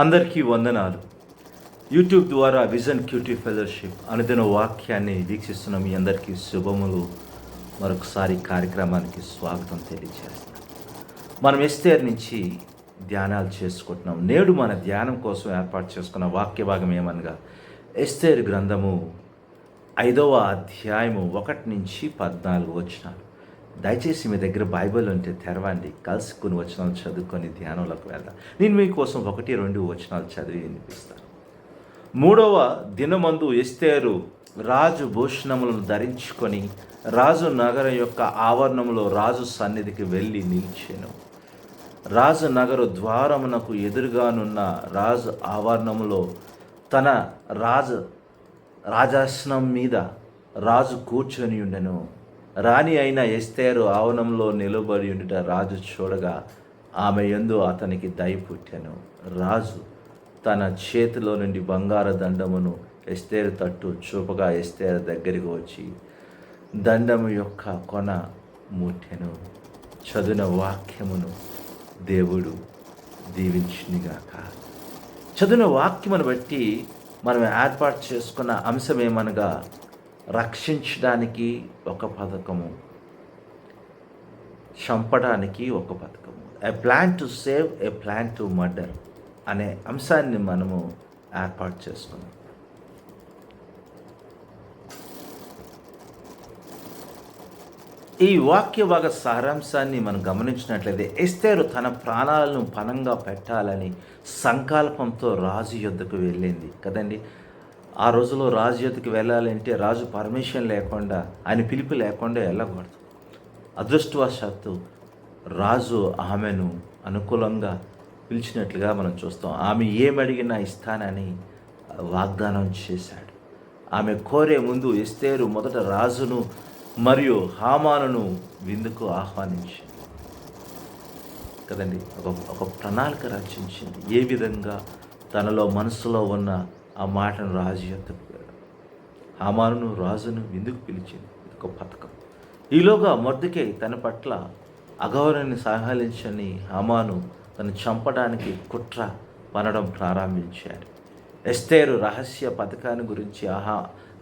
అందరికీ వందనాలు. యూట్యూబ్ ద్వారా విజన్ క్యూటీ ఫెలోషిప్ అనుదిన వాక్యాన్ని వీక్షిస్తున్న మీ అందరికీ శుభములు. మరొకసారి కార్యక్రమానికి స్వాగతం తెలియజేస్తున్నాం. మనం ఎస్తేర్ నుంచి ధ్యానాలు చేసుకుంటున్నాం. నేడు మన ధ్యానం కోసం ఏర్పాటు చేసుకున్న వాక్య భాగం ఏమనగా ఎస్తేర్ గ్రంథము 5వ అధ్యాయము 1 నుంచి 14 వచనాలు. దయచేసి మీ దగ్గర బైబిల్ ఉంటే తెరవండి, కలిసి కొన్ని వచనాలు చదువుకొని ధ్యానంలోకి వెళ్దాం. నేను మీకోసం 1-2 వచనాలు చదివి వినిపిస్తాను. 3వ దినమందు ఎస్తేరు రాజు భూషణములను ధరించుకొని రాజు నగరం యొక్క ఆవరణంలో రాజు సన్నిధికి వెళ్ళి నిలిచెను. రాజు నగర ద్వారమునకు ఎదురుగానున్న రాజు ఆవరణములో తన రాజాసనం మీద రాజు కూర్చొని ఉండెను. రాణి అయిన ఎస్తేరు ఆవరణంలో నిలబడి ఉండుట రాజు చూడగా ఆమె యందు అతనికి దయ పుట్టెను. రాజు తన చేతిలో నుండి బంగారు దండమును ఎస్తేరు తట్టు చూపగా ఎస్తేరు దగ్గరికి వచ్చి దండము యొక్క కొన ముట్టెను. చదివిన వాక్యమును దేవుడు దీవించునుగాక. చదివిన వాక్యమును బట్టి మనం ఏర్పాటు చేసుకున్న అంశం ఏమనగా రక్షించడానికి ఒక పథకము, చంపడానికి ఒక పథకము. A plan to save, a plan to murder అనే అంశాన్ని మనము ఏర్పాటు చేసుకున్నాం. ఈ వాక్య భాగ సారాంశాన్ని మనం గమనించినట్లయితే ఎస్తేరు తన ప్రాణాలను పణంగా పెట్టాలని సంకల్పంతో రాజు యొద్దకు వెళ్ళింది కదండి. ఆ రోజులో రాజు యొద్దకు వెళ్ళాలంటే రాజు పర్మిషన్ లేకుండా, ఆయన పిలుపు లేకుండా వెళ్ళకూడదు. అదృష్టవశాత్తు రాజు ఆమెను అనుకూలంగా పిలిచినట్లుగా మనం చూస్తాం. ఆమె ఏమడిగినా ఇస్తానని వాగ్దానం చేశాడు. ఆమె కోరే ముందు ఎస్తేరు మొదట రాజును మరియు హామానును విందుకు ఆహ్వానించింది కదండి. ఒక ప్రణాళిక రచించింది. ఏ విధంగా తనలో మనసులో ఉన్న ఆ మాటను రాజు యొద్దకు హామానును రాజును విందుకు పిలిచింది. ఇది ఒక పథకం. ఈలోగా మొర్దెకై తన పట్ల అగౌరవాన్ని సహలించని హామాను తను చంపడానికి కుట్ర పనడం ప్రారంభించాడు. ఎస్తేరు రహస్య పథకాన్ని గురించి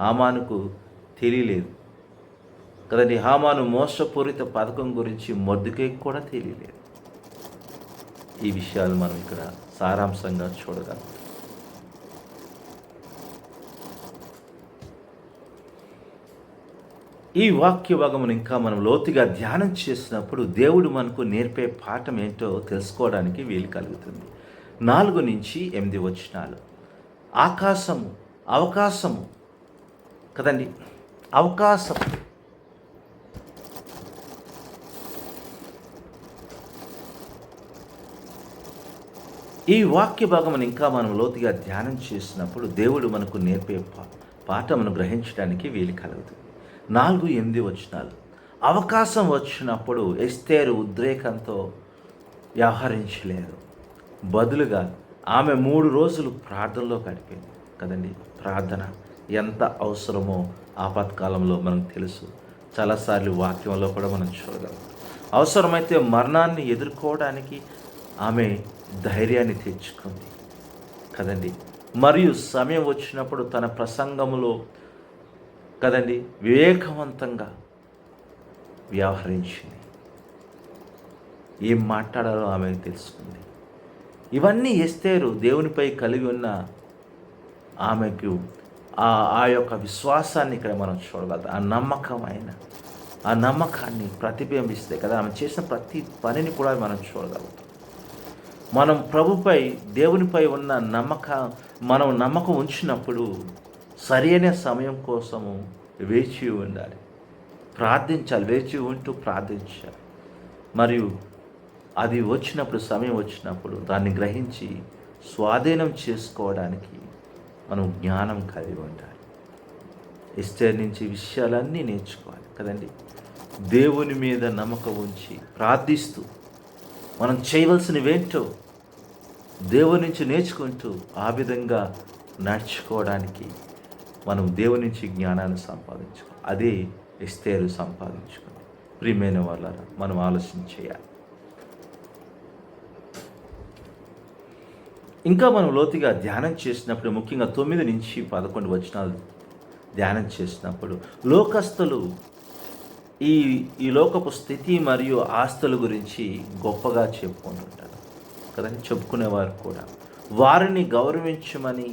హామానుకు తెలియలేదు కదండి. హామాను మోసపూరిత పథకం గురించి మొర్దెకై కూడా తెలియలేదు. ఈ విషయాలు మనం ఇక్కడ సారాంశంగా చూడగలం. ఈ వాక్య భాగమును ఇంకా మనం లోతుగా ధ్యానం చేసినప్పుడు దేవుడు మనకు నేర్పే పాఠం ఏంటో తెలుసుకోవడానికి వీలు కలుగుతుంది. 4-8 వచనాలు. అవకాశము కదండి. అవకాశం ఈ వాక్య భాగమును ఇంకా మనం లోతుగా ధ్యానం చేసినప్పుడు దేవుడు మనకు నేర్పే పాఠమును గ్రహించడానికి వీలు కలుగుతుంది. 4-8 వచనాలు. అవకాశం వచ్చినప్పుడు ఎస్తేరు ఉద్రేకంతో వ్యవహరించలేదు. బదులుగా ఆమె 3 రోజులు ప్రార్థనలో గడిపింది కదండి. ప్రార్థన ఎంత అవసరమో ఆపత్కాలంలో మనకు తెలుసు. చాలాసార్లు వాక్యంలో కూడా మనం చూడగలం. అవసరమైతే మరణాన్ని ఎదుర్కోవడానికి ఆమె ధైర్యాన్ని తెచ్చుకుంది కదండి. మరియు సమయం వచ్చినప్పుడు తన ప్రసంగంలో కదండి వివేకవంతంగా వ్యవహరించింది. ఏం మాట్లాడాలో ఆమె తెలుసుకుంది. ఇవన్నీ ఎస్తేరు దేవునిపై కలిగి ఉన్న ఆమెకు ఆ యొక్క విశ్వాసాన్ని ఇక్కడ మనం చూడగలుగుతాం. ఆ నమ్మకాన్ని ప్రతిబింబిస్తే కదా ఆమె చేసిన ప్రతి పనిని కూడా మనం చూడగలుగుతాం. మనం ప్రభుపై దేవునిపై ఉన్న నమ్మకం ఉంచినప్పుడు సరైన సమయం కోసము వేచి ఉండాలి, ప్రార్థించాలి, వేచి ఉంటూ ప్రార్థించాలి. మరియు అది సమయం వచ్చినప్పుడు దాన్ని గ్రహించి స్వాధీనం చేసుకోవడానికి మనం జ్ఞానం కలిగి ఉండాలి. ఎస్తేర్ నుంచి విషయాలన్నీ నేర్చుకోవాలి కదండి. దేవుని మీద నమ్మకం ఉంచి ప్రార్థిస్తూ మనం చేయవలసినవేంటో దేవుని నుంచి నేర్చుకుంటూ ఆ విధంగా నడుచుకోవడానికి మనం దేవుని నుంచి జ్ఞానాన్ని సంపాదించుకోవాలి. అదే ఎస్తేరు సంపాదించుకుంది. ప్రియమైన వాళ్ళారా, మనం ఆలోచన చేయాలి. ఇంకా మనం లోతుగా ధ్యానం చేసినప్పుడు, ముఖ్యంగా 9-11 వచనాలు ధ్యానం చేసినప్పుడు, లోకస్తులు ఈ ఈ లోకపు స్థితి మరియు ఆస్తుల గురించి గొప్పగా చెప్పుకుంటుంటారు కదండి. చెప్పుకునేవారు కూడా వారిని గౌరవించమని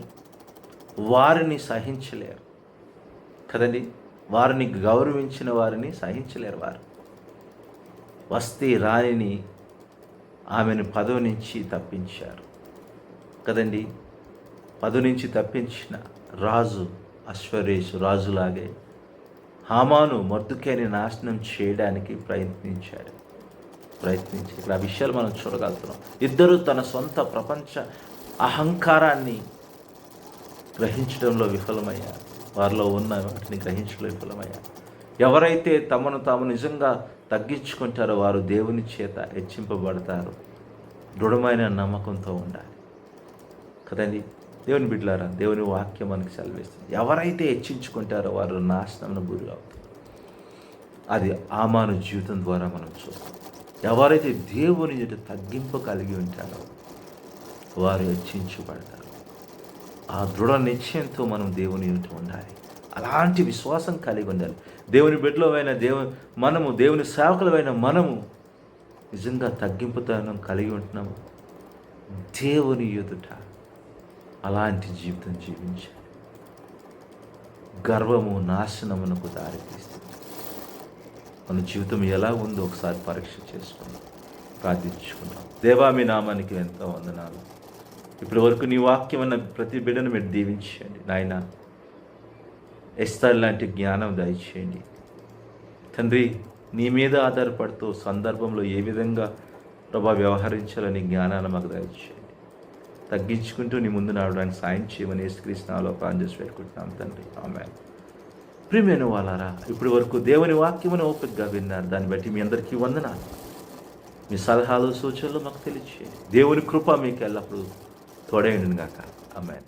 వారిని సహించలేరు కదండి. వారిని గౌరవించిన వారిని సహించలేరు. వారు వస్తే రాణిని ఆమెను పదవి నుంచి తప్పించారు కదండి. పదవి నుంచి తప్పించిన రాజు అశ్వరేషు రాజులాగే హామాను మొర్దుకైని నాశనం చేయడానికి ప్రయత్నించాడు. ఇక్కడ ఆ విషయాలు మనం చూడగలుగుతున్నాం. ఇద్దరు తన సొంత ప్రపంచ అహంకారాన్ని గ్రహించడంలో విఫలమయ్యారు. వారిలో ఉన్న వాటిని గ్రహించడంలో విఫలమయ్యారు. ఎవరైతే తమను తాము నిజంగా తగ్గించుకుంటారో వారు దేవుని చేత హెచ్చింపబడతారు. దృఢమైన నమ్మకంతో ఉండాలి కదండి. దేవుని బిడ్డలారా, దేవుని వాక్యం మనకి సెలవిస్తుంది. ఎవరైతే హెచ్చించుకుంటారో వారు నాశనం గురి అవుతారు. అది ఆమాను జీవితం ద్వారా మనం చూస్తాం. ఎవరైతే దేవుని ఎదుట తగ్గింపు కలిగి ఉంటారో వారు హెచ్చించబడతారు. ఆ దృఢ నిశ్చయంతో మనం దేవుని ఎదుట ఉండాలి. అలాంటి విశ్వాసం కలిగి ఉండాలి. దేవుని బిడ్డలమైన మనము దేవుని సేవకులమైన మనము నిజంగా తగ్గింపుతనం కలిగి ఉంటున్నాము. దేవుని ఎదుట అలాంటి జీవితం జీవించాలి. గర్వము నాశనమునకు దారితీస్తుంది. మన జీవితం ఎలా ఉందో ఒకసారి పరీక్ష చేసుకుందాం, ప్రార్థించుకుందాం. దేవా, మీ నామానికి ఎంతో వందనాలు. ఇప్పటి వరకు నీ వాక్యం అన్న ప్రతి బిడ్డను మీరు దీవించండి నాయన. ఎస్తర్ లాంటి జ్ఞానం దయచేయండి తండ్రి. నీ మీద ఆధారపడుతూ సందర్భంలో ఏ విధంగా వ్యవహరించాలని జ్ఞానాన్ని మాకు దయచేయండి. తగ్గించుకుంటూ నీ ముందు నడవడానికి సాయం చేయమని యేసుక్రీస్తు నామములో ప్రార్థన చేసి పెట్టుకుంటున్నాం తండ్రి. ఆమేన్. ప్రియమైన వాళ్ళారా, ఇప్పటి వరకు దేవుని వాక్యమును ఓపికగా విన్నారు. దాన్ని బట్టి మీ అందరికీ వందనాలు. మీ సలహాలు సూచనలు మాకు తెలియచేయండి. దేవుని కృప మీకు ఎల్లప్పుడూ తోడైండును గాక. ఆమేన్.